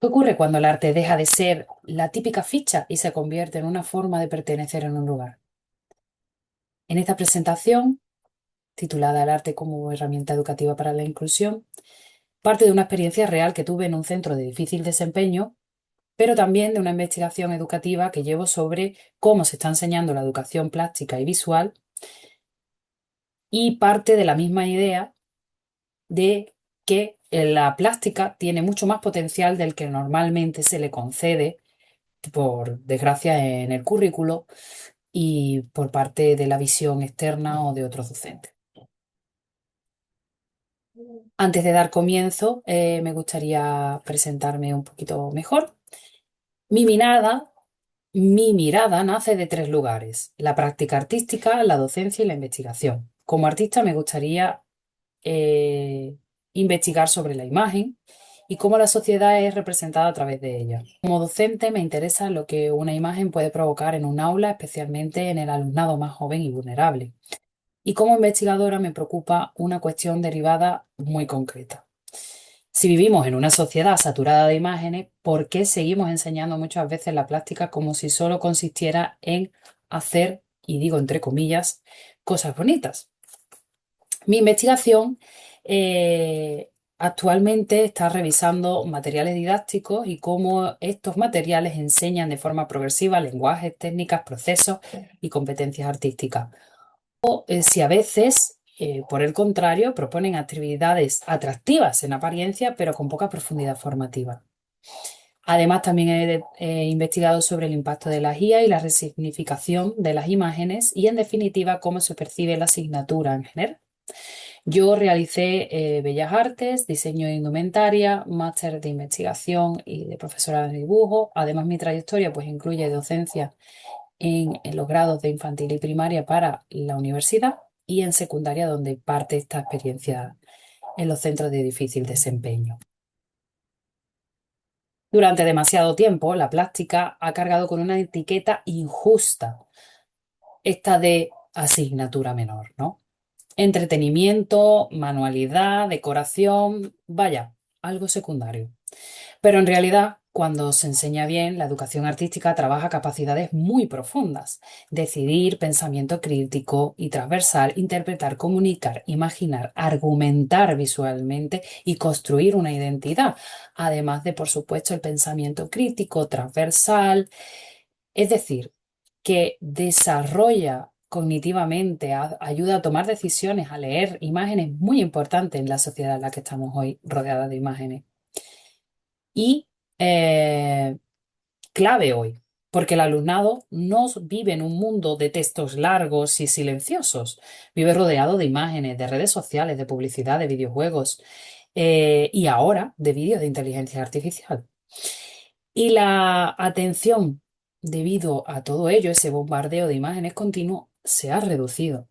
¿Qué ocurre cuando el arte deja de ser la típica ficha y se convierte en una forma de pertenecer en un lugar? En esta presentación, titulada El arte como herramienta educativa para la inclusión, parte de una experiencia real que tuve en un centro de difícil desempeño, pero también de una investigación educativa que llevo sobre cómo se está enseñando la educación plástica y visual, y parte de la misma idea de que la plástica tiene mucho más potencial del que normalmente se le concede, por desgracia, en el currículo y por parte de la visión externa o de otros docentes. Antes de dar comienzo, me gustaría presentarme un poquito mejor. Mi mirada, mi mirada nace de tres lugares: la práctica artística, la docencia y la investigación. Como artista me gustaría eh, investigar sobre la imagen y cómo la sociedad es representada a través de ella. Como docente me interesa lo que una imagen puede provocar en un aula, especialmente en el alumnado más joven y vulnerable. Y como investigadora me preocupa una cuestión derivada muy concreta. Si vivimos en una sociedad saturada de imágenes, ¿por qué seguimos enseñando muchas veces la plástica como si solo consistiera en hacer, y digo entre comillas, cosas bonitas? Mi investigación actualmente está revisando materiales didácticos y cómo estos materiales enseñan de forma progresiva lenguajes, técnicas, procesos y competencias artísticas. Si a veces, por el contrario, proponen actividades atractivas en apariencia, pero con poca profundidad formativa. Además, también he investigado sobre el impacto de las IA y la resignificación de las imágenes y, en definitiva, cómo se percibe la asignatura en general. Yo realicé Bellas Artes, diseño de indumentaria, máster de investigación y de profesora de dibujo. Además, mi trayectoria pues incluye docencia en los grados de infantil y primaria para la universidad y en secundaria, donde parte esta experiencia en los centros de difícil desempeño. Durante demasiado tiempo, la plástica ha cargado con una etiqueta injusta, esta de asignatura menor, ¿no? Entretenimiento, manualidad, decoración, vaya, algo secundario. Pero en realidad, cuando se enseña bien, la educación artística trabaja capacidades muy profundas: decidir, pensamiento crítico y transversal, interpretar, comunicar, imaginar, argumentar visualmente y construir una identidad. Además de, por supuesto, el pensamiento crítico, transversal, es decir, que desarrolla cognitivamente, ayuda a tomar decisiones, a leer imágenes, muy importantes en la sociedad en la que estamos hoy, rodeada de imágenes. Y clave hoy, porque el alumnado no vive en un mundo de textos largos y silenciosos, vive rodeado de imágenes, de redes sociales, de publicidad, de videojuegos, y ahora de vídeos de inteligencia artificial. Y la atención, debido a todo ello, ese bombardeo de imágenes continuo, se ha reducido.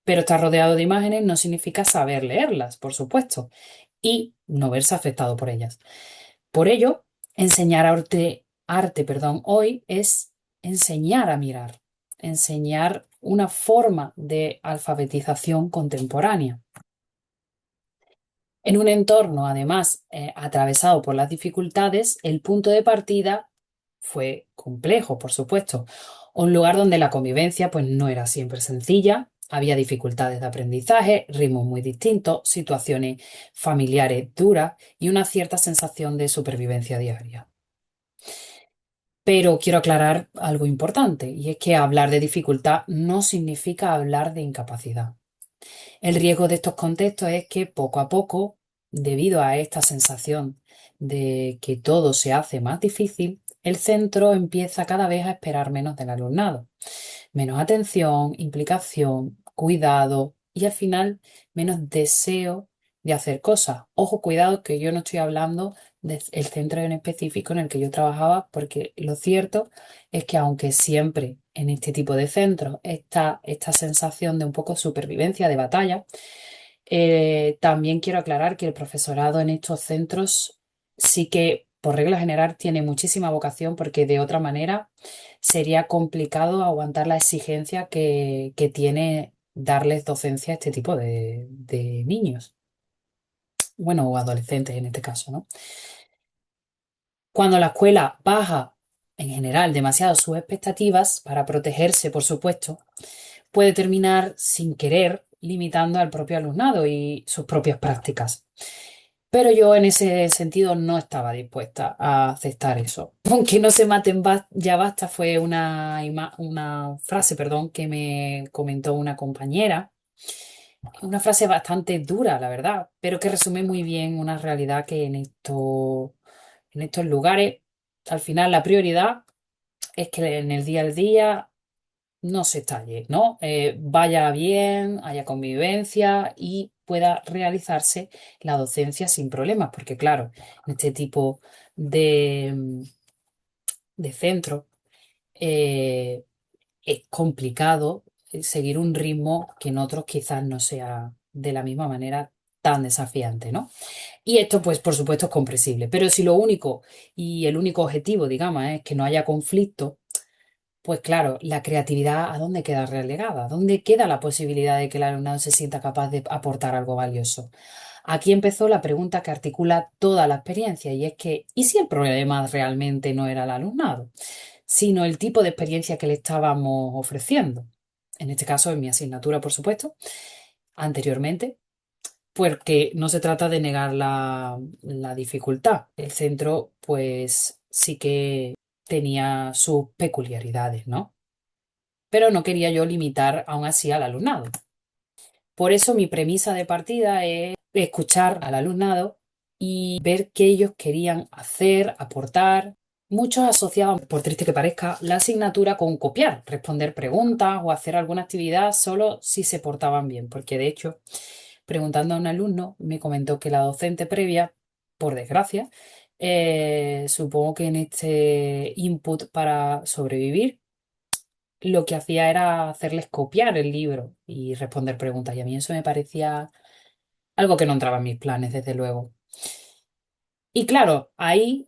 Pero estar rodeado de imágenes no significa saber leerlas, por supuesto, y no verse afectado por ellas. Por ello, enseñar arte, hoy es enseñar a mirar, enseñar una forma de alfabetización contemporánea. En un entorno, además, atravesado por las dificultades, el punto de partida fue complejo, por supuesto. Un lugar donde la convivencia pues, no era siempre sencilla, había dificultades de aprendizaje, ritmos muy distintos, situaciones familiares duras y una cierta sensación de supervivencia diaria. Pero quiero aclarar algo importante, y es que hablar de dificultad no significa hablar de incapacidad. El riesgo de estos contextos es que poco a poco, debido a esta sensación de que todo se hace más difícil, el centro empieza cada vez a esperar menos del alumnado. Menos atención, implicación, cuidado y, al final, menos deseo de hacer cosas. Ojo, cuidado, que yo no estoy hablando del centro en específico en el que yo trabajaba, porque lo cierto es que, aunque siempre en este tipo de centros está esta sensación de un poco supervivencia, de batalla, también quiero aclarar que el profesorado en estos centros sí que, por regla general, tiene muchísima vocación, porque de otra manera sería complicado aguantar la exigencia que tiene darles docencia a este tipo de niños, bueno, o adolescentes en este caso, ¿no? Cuando la escuela baja, en general, demasiado sus expectativas, para protegerse, por supuesto, puede terminar sin querer limitando al propio alumnado y sus propias prácticas. Pero yo en ese sentido no estaba dispuesta a aceptar eso. Aunque no se maten, ya basta, fue una frase, perdón, que me comentó una compañera. Una frase bastante dura, la verdad, pero que resume muy bien una realidad que en estos lugares, al final la prioridad es que en el día al día no se estalle, ¿no? Vaya bien, haya convivencia y pueda realizarse la docencia sin problemas, porque claro, en este tipo de centro eh, es complicado seguir un ritmo que en otros quizás no sea de la misma manera tan desafiante, ¿no? Y esto, pues, por supuesto, es comprensible. Pero si lo único y el único objetivo, digamos, es que no haya conflicto, pues claro, la creatividad, ¿a dónde queda relegada? ¿Dónde queda la posibilidad de que el alumnado se sienta capaz de aportar algo valioso? Aquí empezó la pregunta que articula toda la experiencia y es que, ¿y si el problema realmente no era el alumnado, sino el tipo de experiencia que le estábamos ofreciendo? En este caso, en mi asignatura, por supuesto, anteriormente, porque no se trata de negar la dificultad. El centro, pues sí que tenía sus peculiaridades, ¿no? Pero no quería yo limitar aún así al alumnado. Por eso mi premisa de partida es escuchar al alumnado y ver qué ellos querían hacer, aportar. Muchos asociaban, por triste que parezca, la asignatura con copiar, responder preguntas o hacer alguna actividad solo si se portaban bien, porque de hecho, preguntando a un alumno, me comentó que la docente previa, por desgracia, supongo que en este input para sobrevivir, lo que hacía era hacerles copiar el libro y responder preguntas. Y a mí eso me parecía algo que no entraba en mis planes, desde luego. Y claro, ahí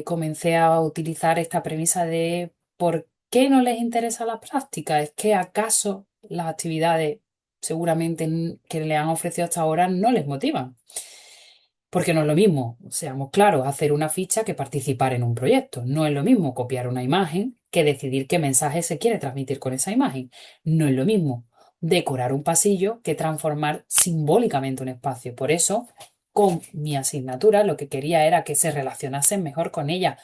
comencé a utilizar esta premisa de ¿por qué no les interesa la práctica? ¿Es que acaso las actividades seguramente que le han ofrecido hasta ahora no les motivan? Porque no es lo mismo, seamos claros, hacer una ficha que participar en un proyecto. No es lo mismo copiar una imagen que decidir qué mensaje se quiere transmitir con esa imagen. No es lo mismo decorar un pasillo que transformar simbólicamente un espacio. Por eso, con mi asignatura, lo que quería era que se relacionasen mejor con ella,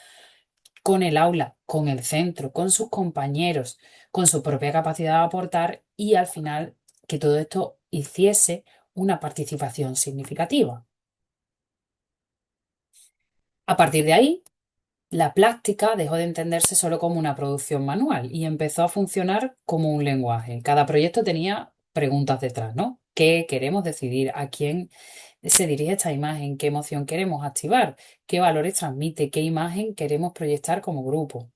con el aula, con el centro, con sus compañeros, con su propia capacidad de aportar y al final que todo esto hiciese una participación significativa. A partir de ahí, la práctica dejó de entenderse solo como una producción manual y empezó a funcionar como un lenguaje. Cada proyecto tenía preguntas detrás, ¿no? ¿Qué queremos decidir? ¿A quién se dirige esta imagen? ¿Qué emoción queremos activar? ¿Qué valores transmite? ¿Qué imagen queremos proyectar como grupo?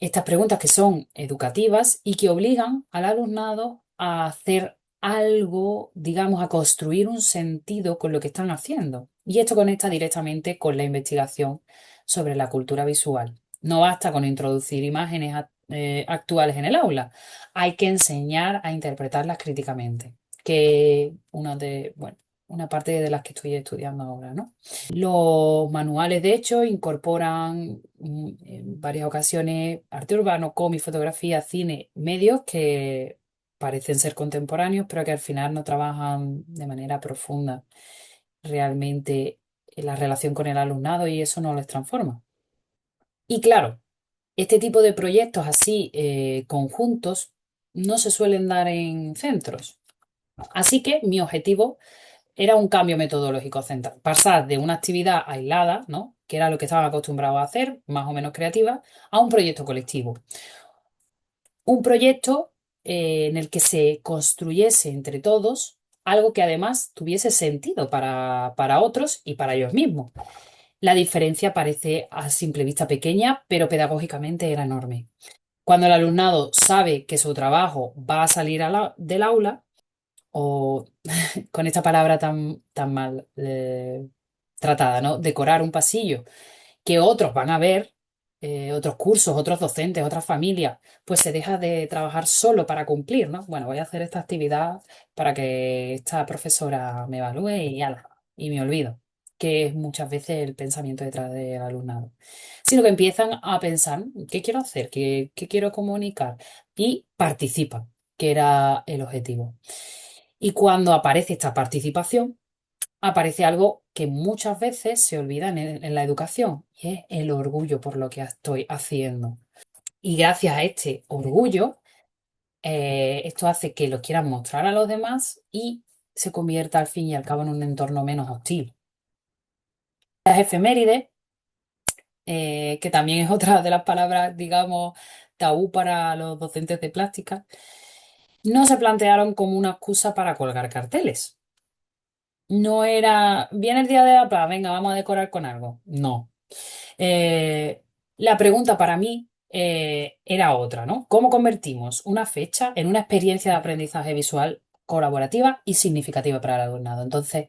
Estas preguntas que son educativas y que obligan al alumnado a hacer algo, digamos, a construir un sentido con lo que están haciendo. Y esto conecta directamente con la investigación sobre la cultura visual. No basta con introducir imágenes actuales en el aula, hay que enseñar a interpretarlas críticamente, que bueno, una parte de las que estoy estudiando ahora, ¿no? Los manuales, de hecho, incorporan en varias ocasiones arte urbano, cómic, fotografía, cine, medios que parecen ser contemporáneos, pero que al final no trabajan de manera profunda realmente en la relación con el alumnado y eso no les transforma. Y claro, este tipo de proyectos así conjuntos no se suelen dar en centros. Así que mi objetivo era un cambio metodológico central. Pasar de una actividad aislada, ¿no? Que era lo que estaban acostumbrados a hacer, más o menos creativa, a un proyecto colectivo. Un proyecto en el que se construyese entre todos algo que además tuviese sentido para otros y para ellos mismos. La diferencia parece a simple vista pequeña, pero pedagógicamente era enorme. Cuando el alumnado sabe que su trabajo va a salir del aula, o con esta palabra tan mal tratada, ¿no? Decorar un pasillo que otros van a ver, otros cursos, otros docentes, otras familias, pues se deja de trabajar solo para cumplir, ¿no? Bueno, voy a hacer esta actividad para que esta profesora me evalúe y ala, y me olvido. que es muchas veces el pensamiento detrás del alumnado, sino que empiezan a pensar, ¿qué quiero hacer? ¿Qué quiero comunicar? Y participan, que era el objetivo. Y cuando aparece esta participación, aparece algo que muchas veces se olvida en la educación, y es el orgullo por lo que estoy haciendo. Y gracias a este orgullo, esto hace que lo quieran mostrar a los demás y se convierta al fin y al cabo en un entorno menos hostil. Las efemérides, que también es otra de las palabras, digamos, tabú para los docentes de plástica, no se plantearon como una excusa para colgar carteles. No era, viene el día de la paz, venga, vamos a decorar con algo. No. Eh, la pregunta para mí era otra, ¿no? ¿Cómo convertimos una fecha en una experiencia de aprendizaje visual colaborativa y significativa para el alumnado? Entonces,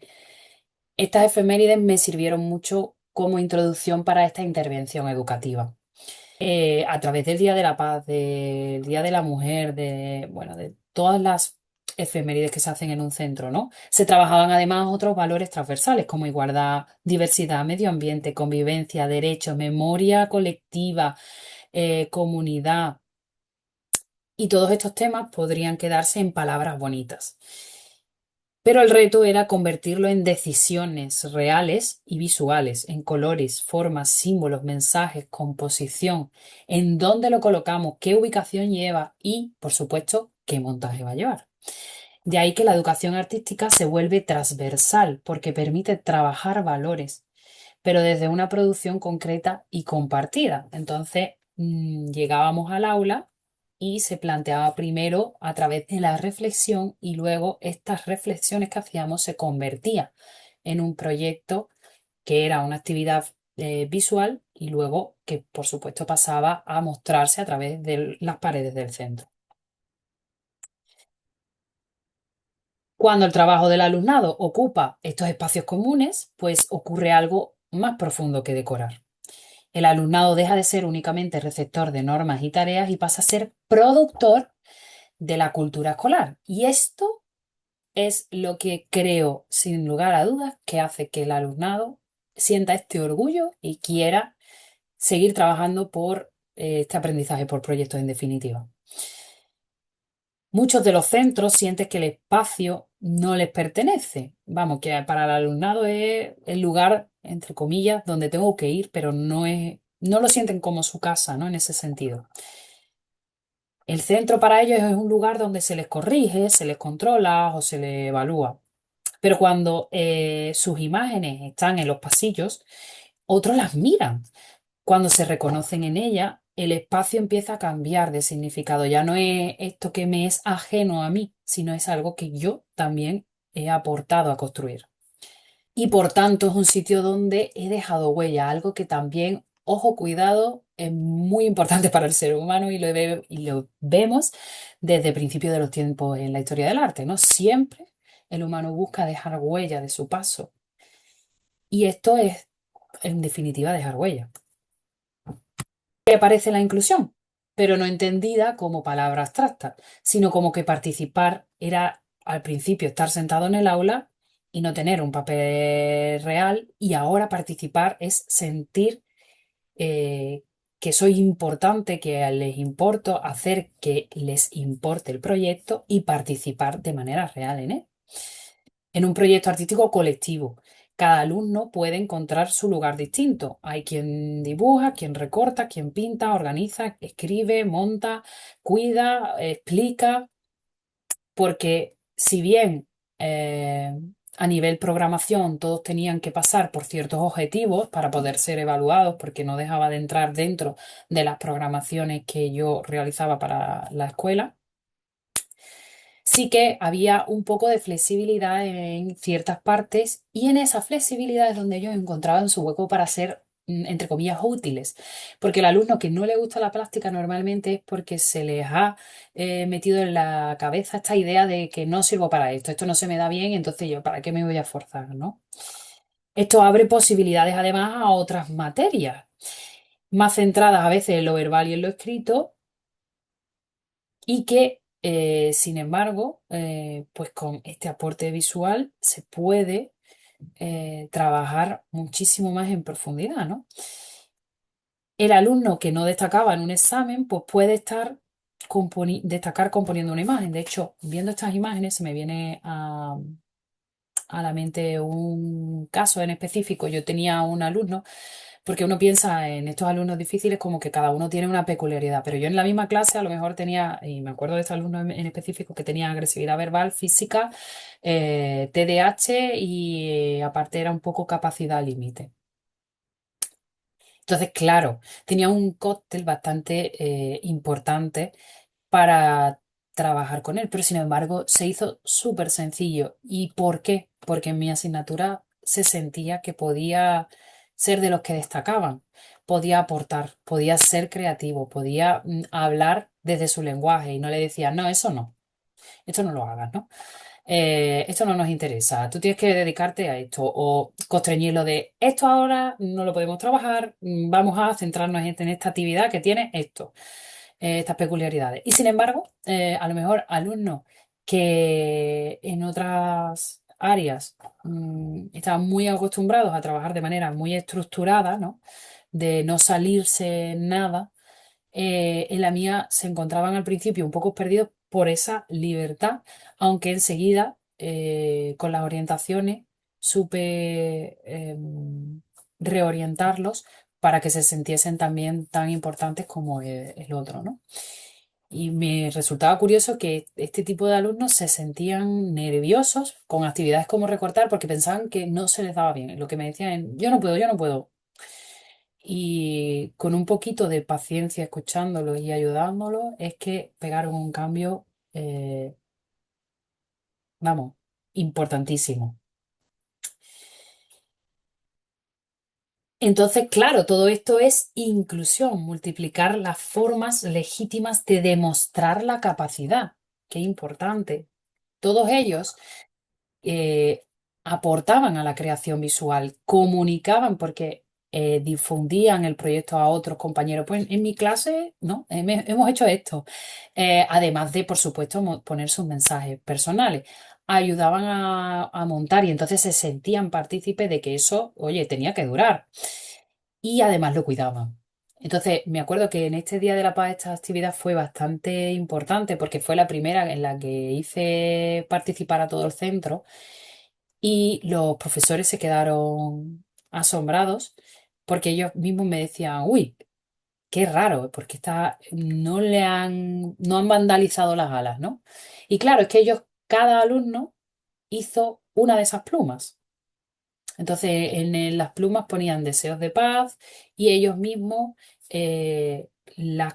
estas efemérides me sirvieron mucho como introducción para esta intervención educativa. A través del Día de la Paz, del Día de la Mujer, bueno, de todas las efemérides que se hacen en un centro, ¿no? Se trabajaban además otros valores transversales como igualdad, diversidad, medio ambiente, convivencia, derechos, memoria colectiva, comunidad. Y todos estos temas podrían quedarse en palabras bonitas. Pero el reto era convertirlo en decisiones reales y visuales, en colores, formas, símbolos, mensajes, composición, en dónde lo colocamos, qué ubicación lleva y, por supuesto, qué montaje va a llevar. De ahí que la educación artística se vuelve transversal porque permite trabajar valores, pero desde una producción concreta y compartida. Entonces, llegábamos al aula y se planteaba primero a través de la reflexión y luego estas reflexiones que hacíamos se convertían en un proyecto que era una actividad visual y luego que, por supuesto, pasaba a mostrarse a través de las paredes del centro. Cuando el trabajo del alumnado ocupa estos espacios comunes, pues ocurre algo más profundo que decorar. El alumnado deja de ser únicamente receptor de normas y tareas y pasa a ser productor de la cultura escolar. Y esto es lo que creo, sin lugar a dudas, que hace que el alumnado sienta este orgullo y quiera seguir trabajando por este aprendizaje por proyectos en definitiva. Muchos de los centros sienten que el espacio no les pertenece. Vamos, que para el alumnado es el lugar, entre comillas, donde tengo que ir, pero no lo sienten como su casa, ¿no? En ese sentido. El centro para ellos es un lugar donde se les corrige, se les controla o se les evalúa. Pero cuando sus imágenes están en los pasillos, otros las miran. Cuando se reconocen en ella, el espacio empieza a cambiar de significado. Ya no es esto que me es ajeno a mí, sino es algo que yo también he aportado a construir. Y por tanto es un sitio donde he dejado huella, algo que también, ojo, cuidado, es muy importante para el ser humano y lo vemos desde el principio de los tiempos en la historia del arte, ¿no? Siempre el humano busca dejar huella de su paso. Y esto es, en definitiva, dejar huella. Que aparece la inclusión, pero no entendida como palabra abstracta, sino como que participar era al principio estar sentado en el aula y no tener un papel real, y ahora participar es sentir que soy importante, que les importo, hacer que les importe el proyecto y participar de manera real en él. En un proyecto artístico colectivo, cada alumno puede encontrar su lugar distinto. Hay quien dibuja, quien recorta, quien pinta, organiza, escribe, monta, cuida, explica, porque si bien a nivel programación todos tenían que pasar por ciertos objetivos para poder ser evaluados, porque no dejaba de entrar dentro de las programaciones que yo realizaba para la escuela, sí que había un poco de flexibilidad en ciertas partes y en esa flexibilidad es donde ellos encontraban su hueco para ser, entre comillas, útiles. Porque el alumno que no le gusta la plástica normalmente es porque se les ha metido en la cabeza esta idea de que no sirvo para esto no se me da bien, entonces yo, ¿para qué me voy a forzar, no? Esto abre posibilidades además a otras materias, más centradas a veces en lo verbal y en lo escrito, y que, sin embargo, pues con este aporte visual se puede trabajar muchísimo más en profundidad, ¿no? El alumno que no destacaba en un examen, pues puede destacar componiendo una imagen. De hecho, viendo estas imágenes se me viene a la mente un caso en específico. Yo tenía un alumno, porque uno piensa en estos alumnos difíciles como que cada uno tiene una peculiaridad, pero yo en la misma clase a lo mejor tenía, y me acuerdo de este alumno en específico que tenía agresividad verbal, física, TDAH y aparte era un poco capacidad límite. Entonces, claro, tenía un cóctel bastante importante para trabajar con él, pero sin embargo se hizo súper sencillo. ¿Y por qué? Porque en mi asignatura se sentía que podía ser de los que destacaban, podía aportar, podía ser creativo, podía hablar desde su lenguaje y no le decía, no, eso no, esto no lo hagas, ¿no? Esto no nos interesa, tú tienes que dedicarte a esto o constreñirlo de esto ahora no lo podemos trabajar, vamos a centrarnos en esta actividad que tiene esto, estas peculiaridades. Y sin embargo, a lo mejor alumnos que en otras áreas estaban muy acostumbrados a trabajar de manera muy estructurada, ¿no? De no salirse nada, en la mía se encontraban al principio un poco perdidos por esa libertad, aunque enseguida con las orientaciones supe reorientarlos para que se sintiesen también tan importantes como el otro, ¿no? Y me resultaba curioso que este tipo de alumnos se sentían nerviosos con actividades como recortar porque pensaban que no se les daba bien. Lo que me decían, yo no puedo, yo no puedo. Y con un poquito de paciencia escuchándolos y ayudándolos es que pegaron un cambio, eh, vamos, importantísimo. Entonces, claro, todo esto es inclusión, multiplicar las formas legítimas de demostrar la capacidad. Qué importante. Todos ellos eh, aportaban a la creación visual, comunicaban porque difundían el proyecto a otros compañeros. Pues en mi clase, ¿no? Hemos hecho esto. Además de, por supuesto, poner sus mensajes personales. Ayudaban a montar y entonces se sentían partícipes de que eso, oye, tenía que durar. Y además lo cuidaban. Entonces, me acuerdo que en este Día de la Paz esta actividad fue bastante importante porque fue la primera en la que hice participar a todo el centro y los profesores se quedaron asombrados porque ellos mismos me decían, uy, qué raro, porque no han vandalizado las alas, ¿no? Y claro, es que cada alumno hizo una de esas plumas. Entonces, las plumas ponían deseos de paz y ellos mismos las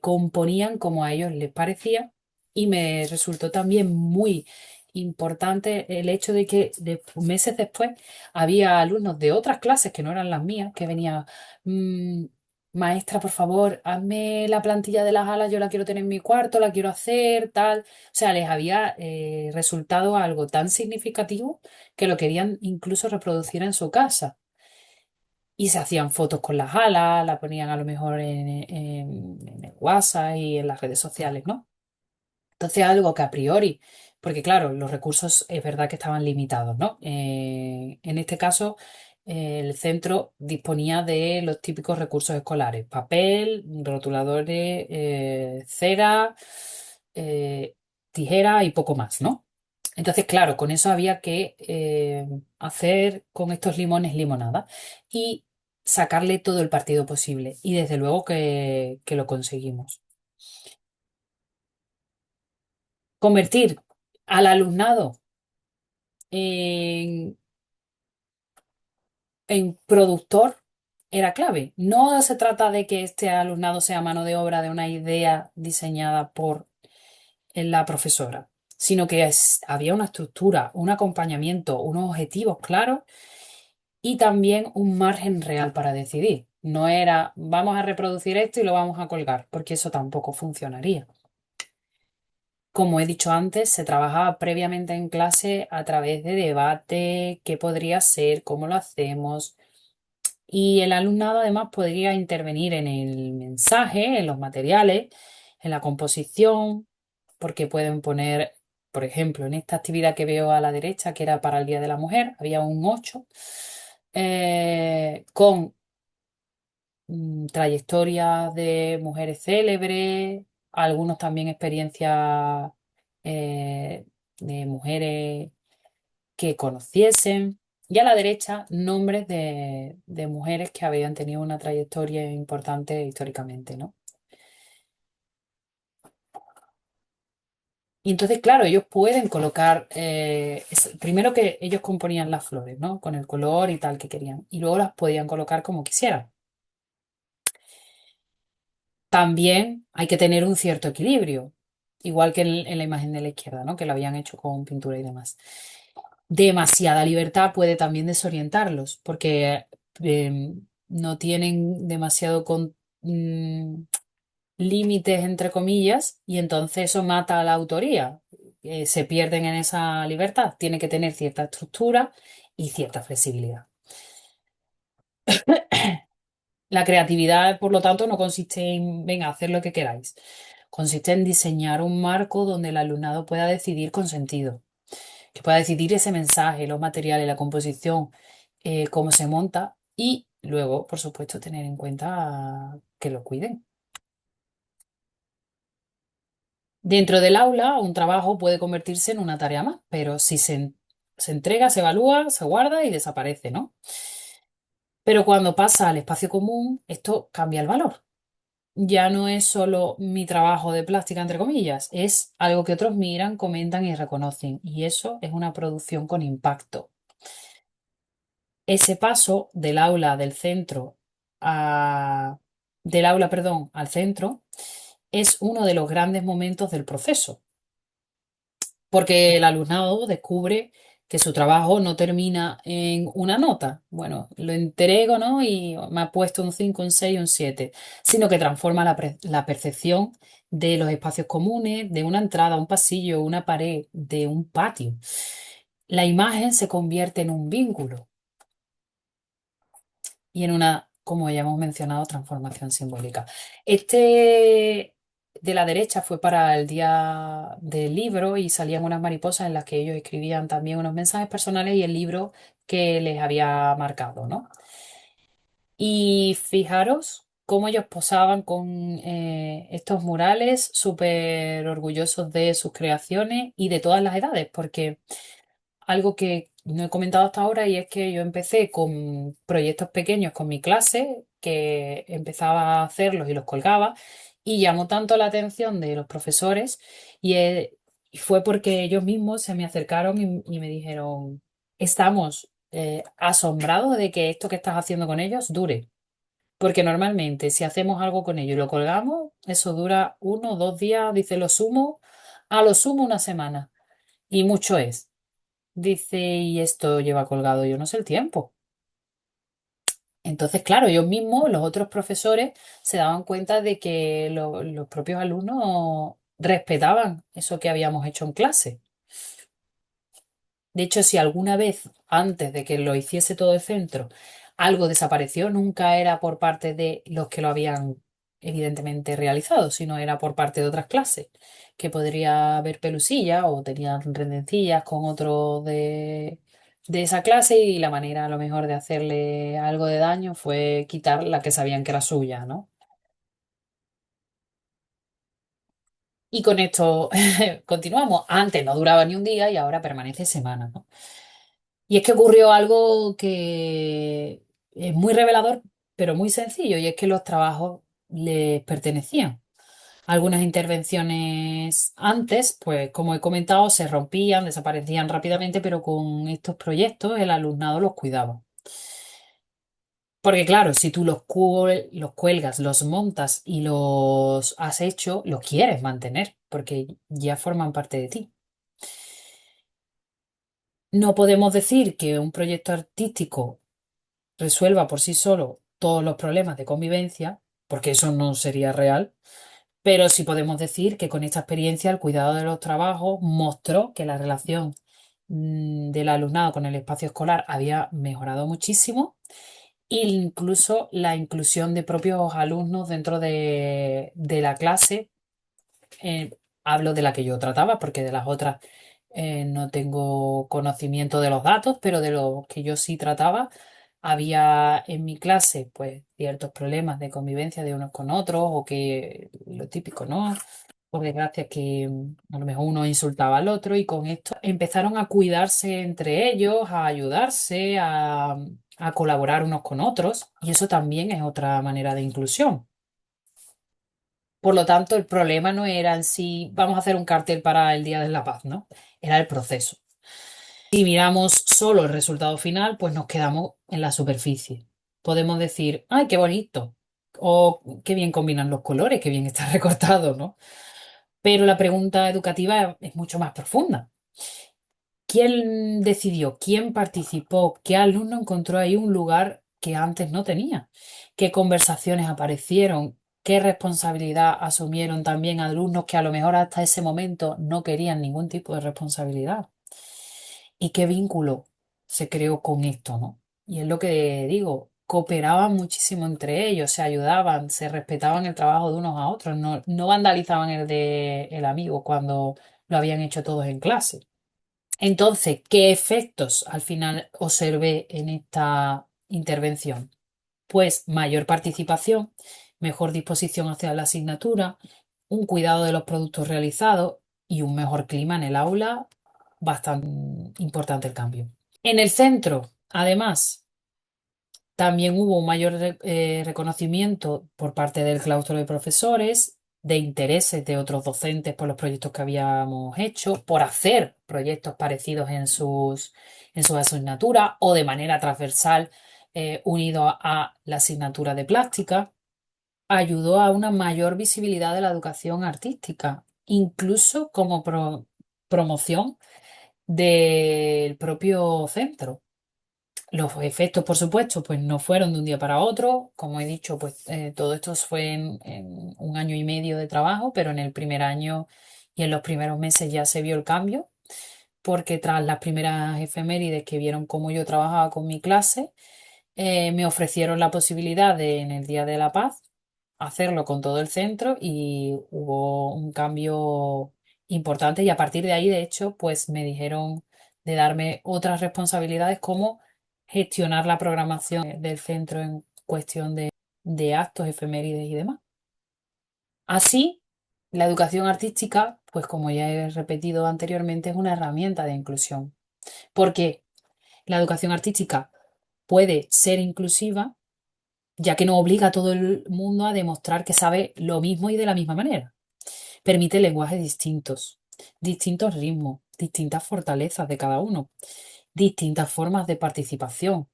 componían como a ellos les parecía y me resultó también muy importante el hecho de que meses después había alumnos de otras clases que no eran las mías que venían, "Mm, maestra, por favor, hazme la plantilla de las alas, yo la quiero tener en mi cuarto, la quiero hacer, tal". O sea, les había resultado algo tan significativo que lo querían incluso reproducir en su casa. Y se hacían fotos con las alas, la ponían a lo mejor en el WhatsApp y en las redes sociales, ¿no? Entonces algo que a priori, porque claro, los recursos es verdad que estaban limitados, ¿no? En este caso, el centro disponía de los típicos recursos escolares, papel, rotuladores, cera, eh, tijera y poco más, ¿no? Entonces, claro, con eso había que hacer con estos limones limonada y sacarle todo el partido posible. Y desde luego que lo conseguimos. Convertir al alumnado en, en productor era clave. No se trata de que este alumnado sea mano de obra de una idea diseñada por la profesora, sino que había una estructura, un acompañamiento, unos objetivos claros y también un margen real para decidir. No era vamos a reproducir esto y lo vamos a colgar, porque eso tampoco funcionaría. Como he dicho antes, se trabajaba previamente en clase a través de debate, qué podría ser, cómo lo hacemos. Y el alumnado además podría intervenir en el mensaje, en los materiales, en la composición, porque pueden poner por ejemplo, en esta actividad que veo a la derecha, que era para el Día de la Mujer, había un 8 con trayectorias de mujeres célebres, algunos también experiencias eh, de mujeres que conociesen, y a la derecha nombres de mujeres que habían tenido una trayectoria importante históricamente, ¿no? Y entonces, claro, ellos pueden colocar, primero que ellos componían las flores, ¿no? Con el color y tal que querían, y luego las podían colocar como quisieran. También hay que tener un cierto equilibrio, igual que en la imagen de la izquierda, ¿no? Que lo habían hecho con pintura y demás. Demasiada libertad puede también desorientarlos, porque no tienen demasiado límites, entre comillas, y entonces eso mata a la autoría. Se pierden en esa libertad. Tiene que tener cierta estructura y cierta flexibilidad. La creatividad, por lo tanto, no consiste en, venga, hacer lo que queráis. Consiste en diseñar un marco donde el alumnado pueda decidir con sentido, que pueda decidir ese mensaje, los materiales, la composición, cómo se monta y luego, por supuesto, tener en cuenta que lo cuiden. Dentro del aula, un trabajo puede convertirse en una tarea más, pero si se entrega, se evalúa, se guarda y desaparece, ¿no? Pero cuando pasa al espacio común, esto cambia el valor. Ya no es solo mi trabajo de plástica, entre comillas, es algo que otros miran, comentan y reconocen. Y eso es una producción con impacto. Ese paso del aula del centro del aula, perdón, al centro es uno de los grandes momentos del proceso, porque el alumnado descubre que su trabajo no termina en una nota. Bueno, lo entrego, ¿no? Y me ha puesto un 5, un 6, un 7, sino que transforma la percepción de los espacios comunes, de una entrada, un pasillo, una pared, de un patio. La imagen se convierte en un vínculo y en una, como ya hemos mencionado, transformación simbólica. Este de la derecha fue para el día del libro y salían unas mariposas en las que ellos escribían también unos mensajes personales y el libro que les había marcado, ¿no? Y fijaros cómo ellos posaban con estos murales, súper orgullosos de sus creaciones y de todas las edades, porque algo que no he comentado hasta ahora y es que yo empecé con proyectos pequeños con mi clase, que empezaba a hacerlos y los colgaba, y llamó tanto la atención de los profesores y fue porque ellos mismos se me acercaron y me dijeron, estamos asombrados de que esto que estás haciendo con ellos dure. Porque normalmente si hacemos algo con ellos y lo colgamos, eso dura 1 o 2 días, dice lo sumo, a lo sumo una semana. Y mucho es. Dice, y esto lleva colgado yo no sé el tiempo. Entonces, claro, ellos mismos, los otros profesores, se daban cuenta de que los propios alumnos respetaban eso que habíamos hecho en clase. De hecho, si alguna vez, antes de que lo hiciese todo el centro, algo desapareció, nunca era por parte de los que lo habían evidentemente realizado, sino era por parte de otras clases, que podría haber pelusilla o tenían rendencillas con otro de esa clase y la manera a lo mejor de hacerle algo de daño fue quitar la que sabían que era suya, ¿no? Y con esto continuamos. Antes no duraba ni un día y ahora permanece semanas, ¿no? Y es que ocurrió algo que es muy revelador, pero muy sencillo, y es que los trabajos les pertenecían. Algunas intervenciones antes, pues como he comentado, se rompían, desaparecían rápidamente, pero con estos proyectos el alumnado los cuidaba. Porque claro, si tú los cuelgas, los montas y los has hecho, los quieres mantener, porque ya forman parte de ti. No podemos decir que un proyecto artístico resuelva por sí solo todos los problemas de convivencia, porque eso no sería real, pero sí podemos decir que con esta experiencia el cuidado de los trabajos mostró que la relación del alumnado con el espacio escolar había mejorado muchísimo e incluso la inclusión de propios alumnos dentro de la clase, hablo de la que yo trataba, porque de las otras no tengo conocimiento de los datos, pero de los que yo sí trataba, había en mi clase pues ciertos problemas de convivencia de unos con otros o que lo típico, ¿no? Por desgracia que a lo mejor uno insultaba al otro y con esto empezaron a cuidarse entre ellos, a ayudarse, a colaborar unos con otros y eso también es otra manera de inclusión. Por lo tanto, el problema no era en sí, vamos a hacer un cartel para el Día de la Paz, ¿no? Era el proceso. Si miramos solo el resultado final, pues nos quedamos en la superficie. Podemos decir, ¡ay, qué bonito! O qué bien combinan los colores, qué bien está recortado, ¿no? Pero la pregunta educativa es mucho más profunda. ¿Quién decidió? ¿Quién participó? ¿Qué alumno encontró ahí un lugar que antes no tenía? ¿Qué conversaciones aparecieron? ¿Qué responsabilidad asumieron también alumnos que a lo mejor hasta ese momento no querían ningún tipo de responsabilidad? ¿Y qué vínculo se creó con esto, ¿no? Y es lo que digo, cooperaban muchísimo entre ellos, se ayudaban, se respetaban el trabajo de unos a otros, no vandalizaban el de el amigo cuando lo habían hecho todos en clase. Entonces, ¿qué efectos al final observé en esta intervención? Pues mayor participación, mejor disposición hacia la asignatura, un cuidado de los productos realizados y un mejor clima en el aula, bastante importante el cambio. En el centro, además, también hubo un mayor reconocimiento por parte del claustro de profesores, de intereses de otros docentes por los proyectos que habíamos hecho, por hacer proyectos parecidos en sus asignaturas o de manera transversal unido a la asignatura de plástica. Ayudó a una mayor visibilidad de la educación artística, incluso como promoción del propio centro. Los efectos, por supuesto, pues no fueron de un día para otro. Como he dicho, pues todo esto fue en un año y medio de trabajo, pero en el primer año y en los primeros meses ya se vio el cambio, porque tras las primeras efemérides que vieron cómo yo trabajaba con mi clase, me ofrecieron la posibilidad de, en el Día de la Paz, hacerlo con todo el centro y hubo un cambio importante y a partir de ahí, de hecho, pues me dijeron de darme otras responsabilidades como gestionar la programación del centro en cuestión de actos, efemérides y demás. Así, la educación artística, pues como ya he repetido anteriormente, es una herramienta de inclusión, porque la educación artística puede ser inclusiva ya que no obliga a todo el mundo a demostrar que sabe lo mismo y de la misma manera. Permite lenguajes distintos, distintos ritmos, distintas fortalezas de cada uno, distintas formas de participación.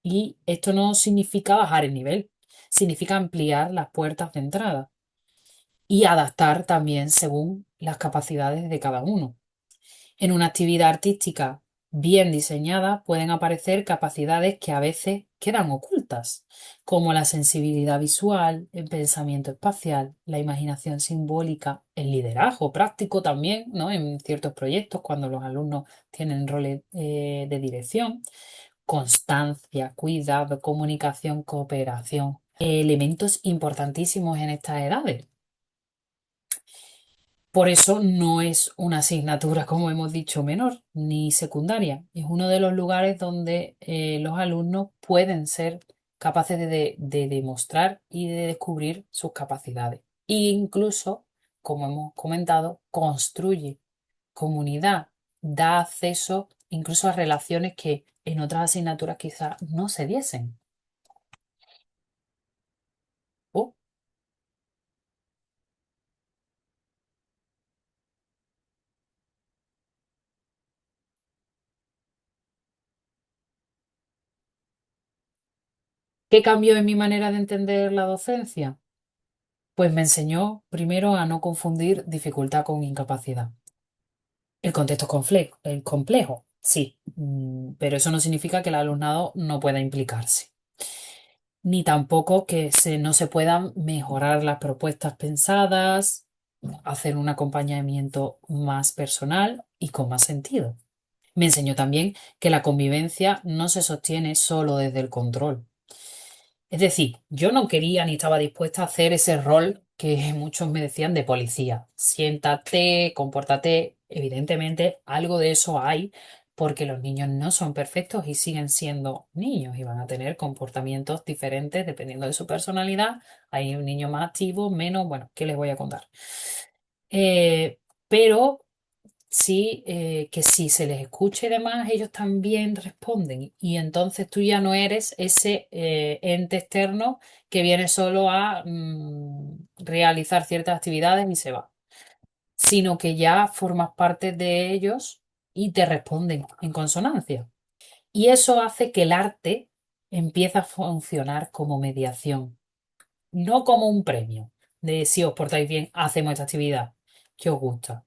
Y esto no significa bajar el nivel, significa ampliar las puertas de entrada y adaptar también según las capacidades de cada uno. En una actividad artística bien diseñada pueden aparecer capacidades que a veces quedan ocultas, como la sensibilidad visual, el pensamiento espacial, la imaginación simbólica, el liderazgo práctico también, ¿no? En ciertos proyectos, cuando los alumnos tienen roles de dirección, constancia, cuidado, comunicación, cooperación, elementos importantísimos en estas edades. Por eso no es una asignatura, como hemos dicho, menor ni secundaria. Es uno de los lugares donde los alumnos pueden ser capaces de demostrar y de descubrir sus capacidades. E incluso, como hemos comentado, construye comunidad, da acceso incluso a relaciones que en otras asignaturas quizás no se diesen. Oh, ¿qué cambió en mi manera de entender la docencia? Pues me enseñó primero a no confundir dificultad con incapacidad. El contexto es complejo, sí, pero eso no significa que el alumnado no pueda implicarse, ni tampoco que no se puedan mejorar las propuestas pensadas, hacer un acompañamiento más personal y con más sentido. Me enseñó también que la convivencia no se sostiene solo desde el control. Es decir, yo no quería ni estaba dispuesta a hacer ese rol que muchos me decían de policía. Siéntate, compórtate. Evidentemente, algo de eso hay porque los niños no son perfectos y siguen siendo niños y van a tener comportamientos diferentes dependiendo de su personalidad. Hay un niño más activo, menos, bueno, ¿qué les voy a contar? Pero sí, que si se les escucha y demás, ellos también responden. Y entonces tú ya no eres ese ente externo que viene solo a realizar ciertas actividades y se va, sino que ya formas parte de ellos y te responden en consonancia. Y eso hace que el arte empiece a funcionar como mediación, no como un premio de si os portáis bien, hacemos esta actividad que os gusta,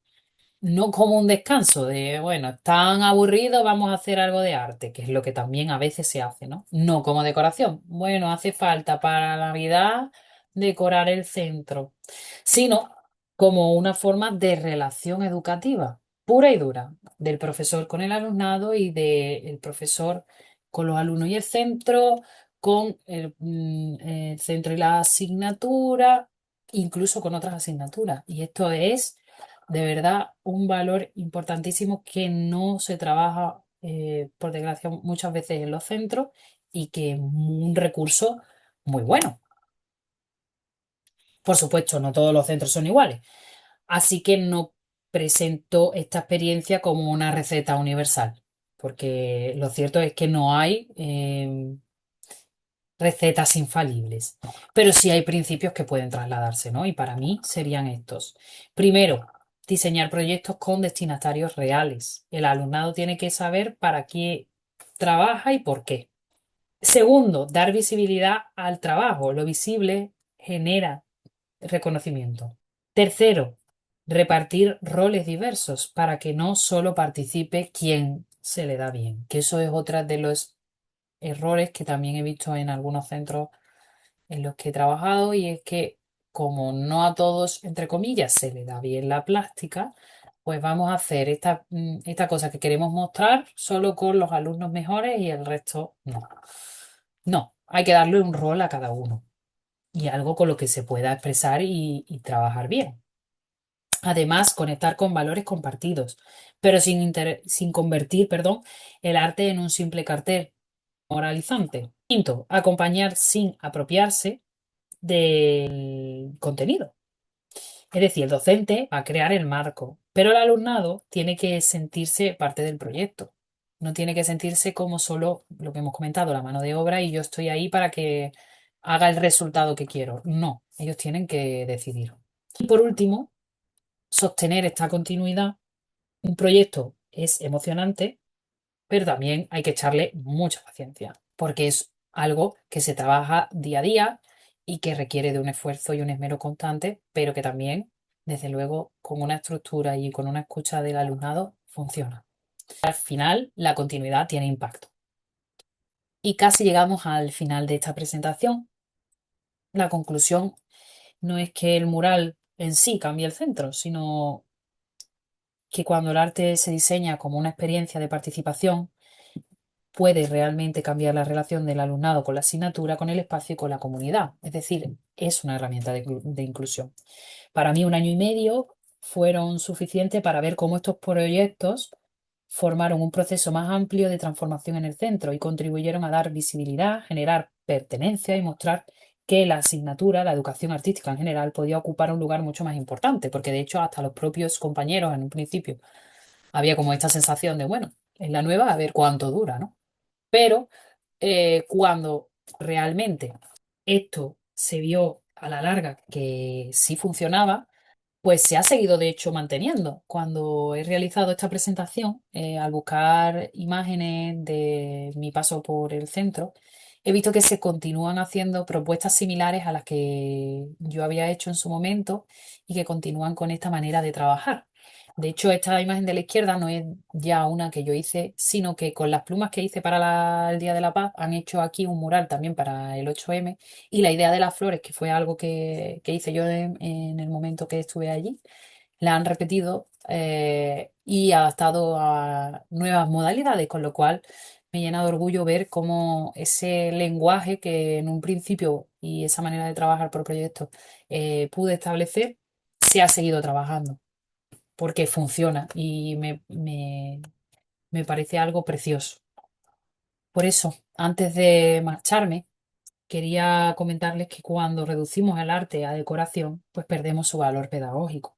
no como un descanso de, bueno, están aburridos, vamos a hacer algo de arte, que es lo que también a veces se hace, ¿no? No como decoración. Bueno, hace falta para Navidad decorar el centro, sino como una forma de relación educativa, pura y dura, del profesor con el alumnado y del profesor con los alumnos y el centro, con el centro y la asignatura, incluso con otras asignaturas. Y esto es de verdad un valor importantísimo que no se trabaja, por desgracia, muchas veces en los centros y que es un recurso muy bueno. Por supuesto, no todos los centros son iguales, así que no presento esta experiencia como una receta universal, porque lo cierto es que no hay recetas infalibles, pero sí hay principios que pueden trasladarse, ¿no? Y para mí serían estos. Primero, diseñar proyectos con destinatarios reales. El alumnado tiene que saber para qué trabaja y por qué. Segundo, dar visibilidad al trabajo. Lo visible genera reconocimiento. Tercero, repartir roles diversos para que no solo participe quien se le da bien, que eso es otra de los errores que también he visto en algunos centros en los que he trabajado, y es que como no a todos, entre comillas, se le da bien la plástica, pues vamos a hacer esta cosa que queremos mostrar solo con los alumnos mejores y el resto no. No, hay que darle un rol a cada uno y algo con lo que se pueda expresar y trabajar bien. Además, conectar con valores compartidos, pero sin convertir, perdón, el arte en un simple cartel moralizante. Quinto, acompañar sin apropiarse del contenido. Es decir, el docente va a crear el marco, pero el alumnado tiene que sentirse parte del proyecto. No tiene que sentirse como solo lo que hemos comentado, la mano de obra y yo estoy ahí para que haga el resultado que quiero. No, ellos tienen que decidir. Y por último, sostener esta continuidad. Un proyecto es emocionante, pero también hay que echarle mucha paciencia, porque es algo que se trabaja día a día y que requiere de un esfuerzo y un esmero constante, pero que también, desde luego, con una estructura y con una escucha del alumnado, funciona. Al final, la continuidad tiene impacto. Y casi llegamos al final de esta presentación. La conclusión no es que el mural en sí cambie el centro, sino que cuando el arte se diseña como una experiencia de participación, puede realmente cambiar la relación del alumnado con la asignatura, con el espacio y con la comunidad. Es decir, es una herramienta de inclusión. Para mí, un año y medio fueron suficientes para ver cómo estos proyectos formaron un proceso más amplio de transformación en el centro y contribuyeron a dar visibilidad, generar pertenencia y mostrar que la asignatura, la educación artística en general, podía ocupar un lugar mucho más importante, porque de hecho hasta los propios compañeros en un principio había como esta sensación de, bueno, es la nueva, a ver cuánto dura, ¿no? Pero cuando realmente esto se vio a la larga que sí funcionaba, pues se ha seguido de hecho manteniendo. Cuando he realizado esta presentación, al buscar imágenes de mi paso por el centro, he visto que se continúan haciendo propuestas similares a las que yo había hecho en su momento y que continúan con esta manera de trabajar. De hecho, esta imagen de la izquierda no es ya una que yo hice, sino que con las plumas que hice para el Día de la Paz han hecho aquí un mural también para el 8M, y la idea de las flores, que fue algo que hice yo en el momento que estuve allí, la han repetido y adaptado a nuevas modalidades, con lo cual me llena de orgullo ver cómo ese lenguaje que en un principio y esa manera de trabajar por proyectos pude establecer, se ha seguido trabajando. porque funciona y me parece algo precioso. Por eso, antes de marcharme, quería comentarles que cuando reducimos el arte a decoración, pues perdemos su valor pedagógico.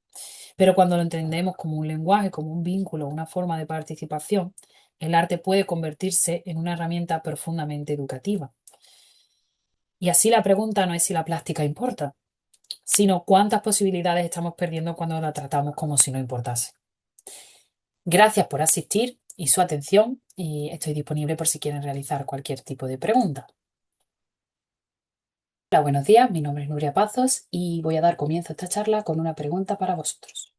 Pero cuando lo entendemos como un lenguaje, como un vínculo, una forma de participación, el arte puede convertirse en una herramienta profundamente educativa. Y así la pregunta no es si la plástica importa, sino cuántas posibilidades estamos perdiendo cuando la tratamos como si no importase. Gracias por asistir y su atención, y estoy disponible por si quieren realizar cualquier tipo de pregunta. Hola, buenos días, mi nombre es Nuria Pazos y voy a dar comienzo a esta charla con una pregunta para vosotros.